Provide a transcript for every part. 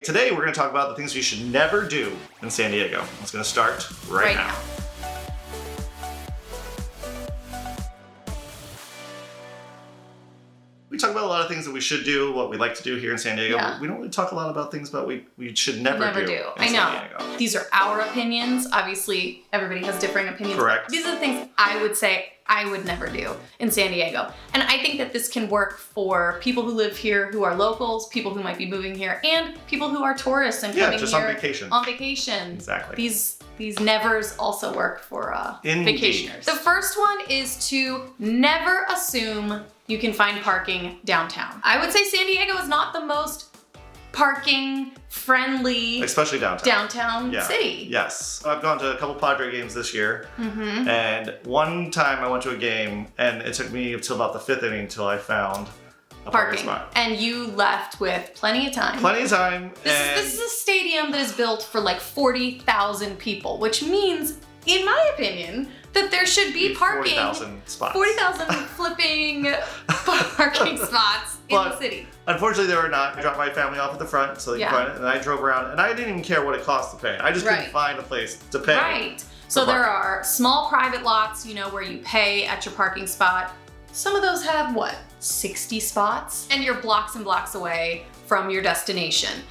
Today we're going to talk about the things you should never do in San Diego. It's going to start right now. We talk about a lot of things that we should do, what we like to do here in San Diego. Yeah. We don't really talk a lot about things about we should never do in I San know. Diego. These are our opinions. Obviously, everybody has different opinions. Correct. These are the things I would say I would never do in San Diego. And I think that this can work for people who live here who are locals, people who might be moving here, and people who are tourists and coming just here on vacation. On vacation. Exactly. These nevers also work for Indeed. vacationers. The first one is to never assume you can find parking downtown. I would say San Diego is not the most parking friendly, Especially downtown. City. Yes. I've gone to a couple Padre games this year. Mm-hmm. And one time I went to a game and it took me until about the fifth inning until I found a parking spot. And you left with plenty of time. Plenty of time. This is a stadium that is built for like 40,000 people, which means, in my opinion, that there should be parking. 40,000 spots. 40,000 flipping parking spots in the city. Unfortunately, there were not. I dropped my family off at the front so they could find it, and I drove around, and I didn't even care what it cost to pay. I just couldn't find a place to pay. Right. So there are small private lots, where you pay at your parking spot. Some of those have, 60 spots? And you're blocks and blocks away from your destination.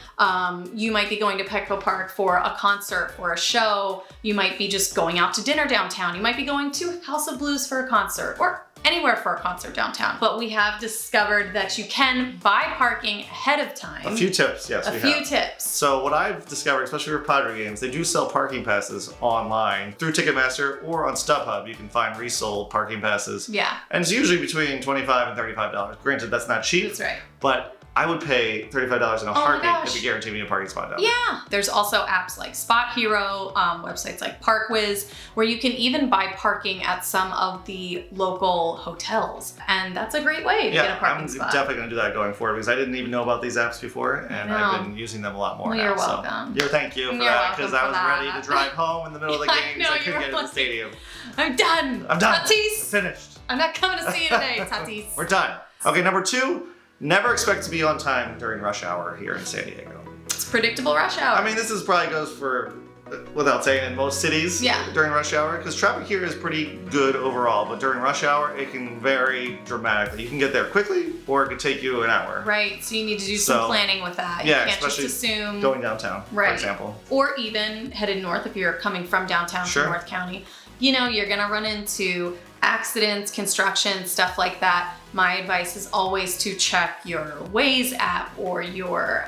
You might be going to Petco Park for a concert, for a show. You might be just going out to dinner downtown. You might be going to House of Blues for a concert, or anywhere for a concert downtown. But we have discovered that you can buy parking ahead of time. A few tips, yes, we have. A few tips. So what I've discovered, especially for Padre games, they do sell parking passes online through Ticketmaster or on StubHub. You can find resold parking passes. Yeah. And it's usually between $25 and $35. Granted, that's not cheap. That's right. But I would pay $35 in a heartbeat if you guarantee me a parking spot down there. Yeah. There's also apps like Spot Hero, websites like ParkWiz, where you can even buy parking at some of the local hotels. And that's a great way to get a parking spot. I'm definitely going to do that going forward because I didn't even know about these apps before, and I've been using them a lot more now. You're welcome. So thank you for that, because I was ready to drive home in the middle of the game because I couldn't get in the stadium. I'm done. Tatis. Finished. I'm not coming to see you today, Tatis. We're done. Okay, number 2. Never expect to be on time during rush hour here in San Diego. It's predictable rush hour. I mean, this probably goes for, without saying, in most cities during rush hour, because traffic here is pretty good overall, but during rush hour, it can vary dramatically. You can get there quickly, or it could take you an hour. Right, so you need to do some planning with that. Yeah, you can't especially just assume going downtown, for example. Or even headed north if you're coming from downtown to North County. You're gonna run into accidents, construction, stuff like that. My advice is always to check your Waze app or your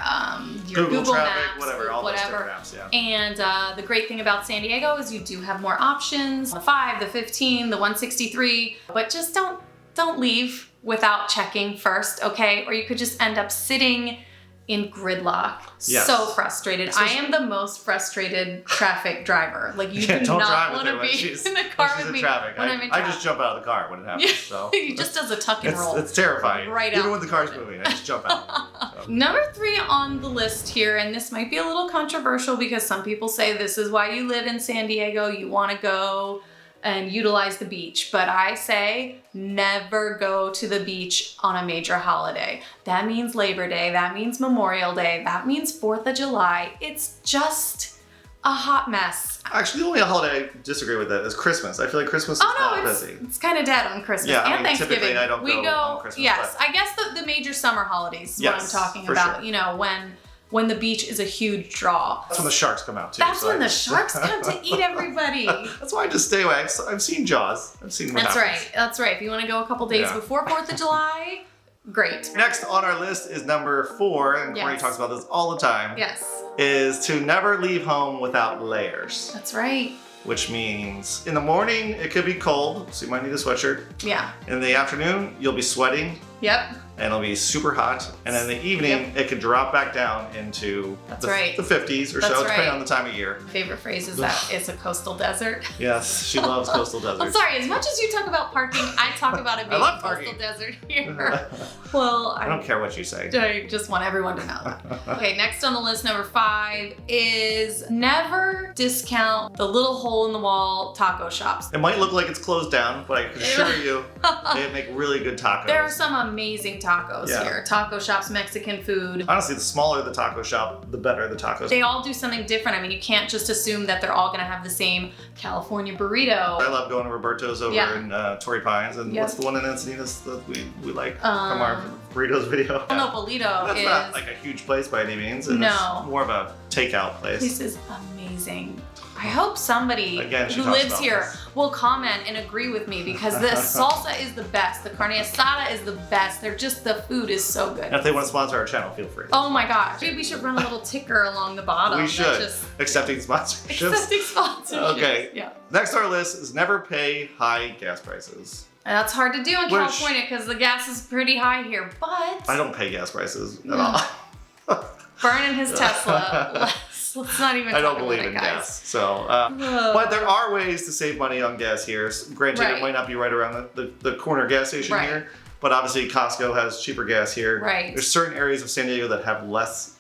Google traffic, Maps, all those different apps, And the great thing about San Diego is you do have more options, the 5, the 15, the 163, but just don't leave without checking first, okay? Or you could just end up sitting in gridlock. Yes. So frustrated. I am the most frustrated traffic driver. Like you do don't not want to be in the car with me traffic. when I'm in traffic. I just jump out of the car when it happens. So he just does a tuck and roll. It's terrifying. Right Even out. when the car's moving, I just jump out. So. Number 3 on the list here, and this might be a little controversial because some people say this is why you live in San Diego. You want to go and utilize the beach. But I say never go to the beach on a major holiday. That means Labor Day, that means Memorial Day, that means 4th of July. It's just a hot mess. Actually, the only holiday I disagree with that is Christmas. I feel like Christmas is not busy. It's kind of dead on Christmas and Thanksgiving. Typically I don't go on Christmas. Yes, I guess the major summer holidays is what I'm talking about. Sure. When the beach is a huge draw. That's when the sharks come out too. That's when the sharks come to eat everybody. That's why I just stay away. I've seen Jaws. I've seen what happens. That's right. If you want to go a couple days before 4th of July, great. Next on our list is number 4, and Courtney talks about this all the time. Yes. Is to never leave home without layers. That's right. Which means in the morning it could be cold, so you might need a sweatshirt. Yeah. In the afternoon, you'll be sweating. Yep. And it'll be super hot. And in the evening, it could drop back down into the 50s or so, depending on the time of year. My favorite phrase is that it's a coastal desert. Yes, she loves coastal deserts. I'm sorry, as much as you talk about parking, I talk about it being a coastal desert here. Well, I don't care what you say. I just want everyone to know. Okay, next on the list, number 5, is never discount the little hole in the wall taco shops. It might look like it's closed down, but I can assure you they make really good tacos. There are some amazing tacos tacos here. Taco shops, Mexican food. Honestly, the smaller the taco shop, the better the tacos. They all do something different. I mean, you can't just assume that they're all gonna have the same California burrito. I love going to Roberto's over in Torrey Pines. And what's the one in Encinitas that we like from our burritos video? No, Bolito That's not like a huge place by any means. It's more of a takeout place. This is amazing. I hope somebody who lives here will comment and agree with me, because the salsa is the best. The carne asada is the best. The food is so good. And if they want to sponsor our channel, feel free. Oh my gosh. Maybe we should run a little ticker along the bottom. We should. Accepting sponsorships. Accepting sponsorships. Okay. Yeah. Next on our list is never pay high gas prices. And that's hard to do in California because the gas is pretty high here, but... I don't pay gas prices at all. Bern and his Tesla. Let's not even I don't believe in gas. So, but there are ways to save money on gas here. Granted, it might not be right around the corner gas station here, but obviously Costco has cheaper gas here. Right. There's certain areas of San Diego that have less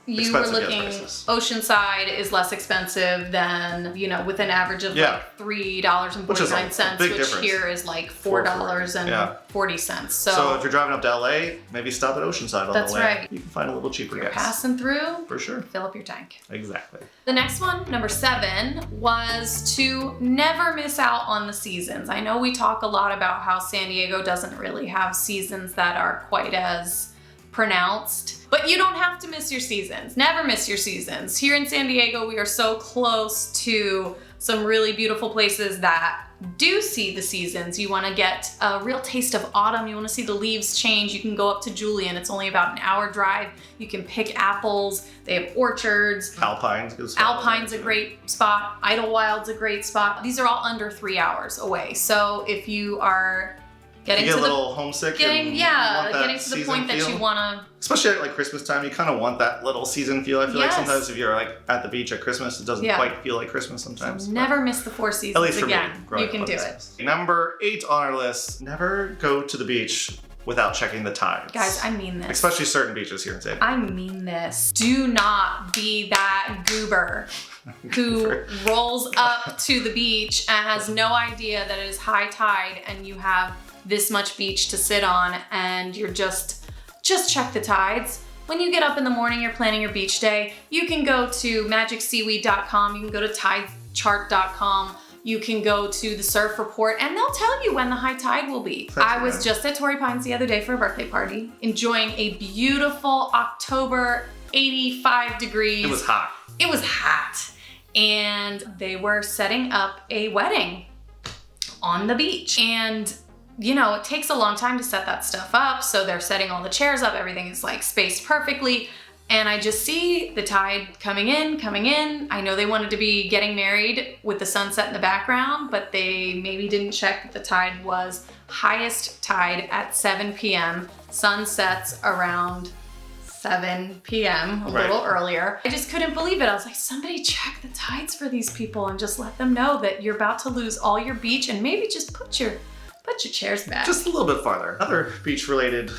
you were looking, Oceanside is less expensive than, with an average of like $3.49, which here is like $4.40. So if you're driving up to LA, maybe stop at Oceanside on the way. That's right. You can find a little cheaper gas. Passing through. For sure. Fill up your tank. Exactly. The next one, number 7, was to never miss out on the seasons. I know we talk a lot about how San Diego doesn't really have seasons that are quite as pronounced, but you don't have to miss your seasons. Never miss your seasons. Here in San Diego, we are so close to some really beautiful places that do see the seasons. You want to get a real taste of autumn. You want to see the leaves change. You can go up to Julian. It's only about an hour drive. You can pick apples. They have orchards. Alpine's good spot. Alpine's a great spot. Idlewild's a great spot. These are all under 3 hours away. So if you are getting a little homesick, getting to the point that you want to, especially at like Christmas time, you kind of want that little season feel. I feel like sometimes if you're like at the beach at Christmas, it doesn't quite feel like Christmas sometimes. So never miss the 4 seasons. At least for again. me, You can do it. Number 8 on our list: never go to the beach without checking the tides. Guys, I mean this. Especially certain beaches here in San Diego. I mean this. Do not be that goober who rolls up to the beach and has no idea that it is high tide and you have this much beach to sit on and you're just check the tides. When you get up in the morning, you're planning your beach day, you can go to magicseaweed.com, you can go to tidechart.com, you can go to the surf report, and they'll tell you when the high tide will be. I was just at Torrey Pines the other day for a birthday party, enjoying a beautiful October, 85 degrees. It was hot. It was hot. And they were setting up a wedding on the beach. And it takes a long time to set that stuff up. So they're setting all the chairs up. Everything is like spaced perfectly. And I just see the tide coming in. I know they wanted to be getting married with the sunset in the background, but they maybe didn't check that the tide was highest tide at 7 p.m. Sun sets around 7 p.m. a little earlier. I just couldn't believe it. I was like, somebody check the tides for these people and just let them know that you're about to lose all your beach, and maybe just put your chairs back. Just a little bit farther. Other beach related,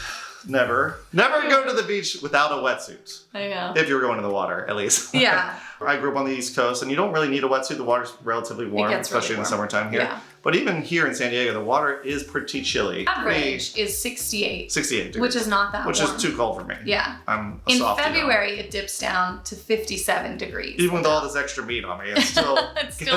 never go to the beach without a wetsuit. I know. If you're going to the water, at least. Yeah. I grew up on the East Coast, and you don't really need a wetsuit. The water's relatively warm, especially in the summertime here. Yeah. But even here in San Diego, the water is pretty chilly. Average is 68. 68 degrees. Which is not that warm. Which is too cold for me. Yeah. I'm a in softie. In February, it dips down to 57 degrees. Even with all this extra meat on me, it's still,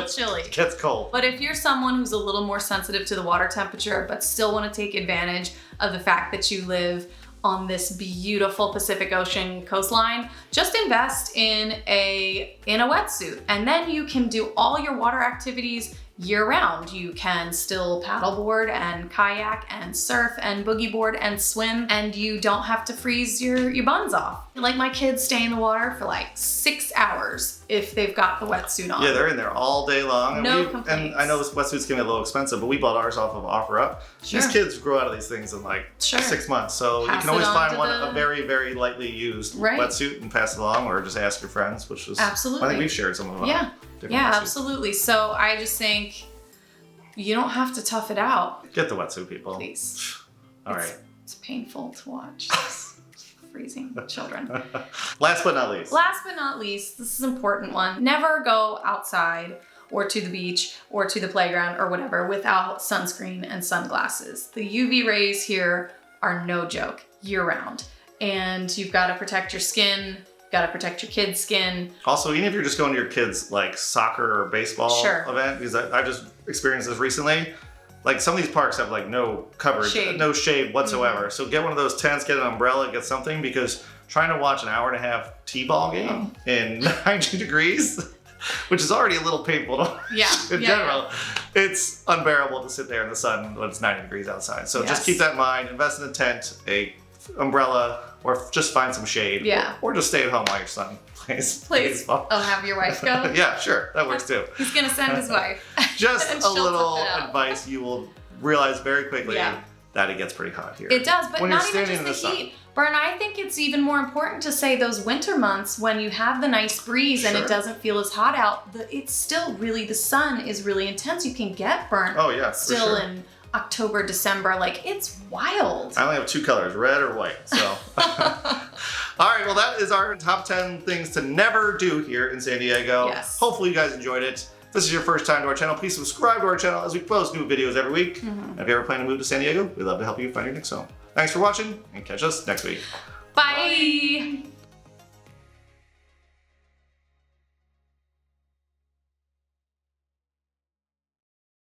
chilly. It gets cold. But if you're someone who's a little more sensitive to the water temperature, but still want to take advantage of the fact that you live on this beautiful Pacific Ocean coastline, just invest in a wetsuit, and then you can do all your water activities year-round. You can still paddleboard and kayak and surf and boogie board and swim, and you don't have to freeze your buns off. Like my kids stay in the water for like 6 hours if they've got the wetsuit on. Yeah, they're in there all day long. No complaints. And I know this wetsuit's can be a little expensive, but we bought ours off of OfferUp. Sure. These kids grow out of these things in like 6 months. So you can always find a very, very lightly used wetsuit and pass it along, or just ask your friends, which is, absolutely. I think we've shared some of them. Yeah, absolutely. So I just think you don't have to tough it out. Get the wetsuit, people. Please. All right. It's painful to watch. Freezing children. Last but not least, this is an important one. Never go outside or to the beach or to the playground or whatever without sunscreen and sunglasses. The UV rays here are no joke. year round. And you've got to protect your skin, got to protect your kids' skin. Also, even if you're just going to your kids' like soccer or baseball event, because I just experienced this recently, like some of these parks have like no coverage, no shade whatsoever. So get one of those tents, get an umbrella, get something, because trying to watch an hour-and-a-half t-ball game in 90 degrees, which is already a little painful in general, it's unbearable to sit there in the sun when it's 90 degrees outside. So just keep that in mind, invest in a tent, a umbrella, or just find some shade. Or just stay at home while your son plays baseball. Oh, have your wife go? Yeah, sure. That works too. He's going to send his wife. Just a little advice. You will realize very quickly that it gets pretty hot here. It does, but when not even just the heat. Bern, I think it's even more important to say those winter months when you have the nice breeze and it doesn't feel as hot out, it's still really, the sun is really intense. You can get burnt still in October, December. Like, it's wild. I only have 2 colors, red or white. So, all right, well, that is our top 10 things to never do here in San Diego. Yes. Hopefully you guys enjoyed it. If this is your first time to our channel, please subscribe to our channel as we post new videos every week. And if you ever plan to move to San Diego, we'd love to help you find your next home. Thanks for watching, and catch us next week. Bye.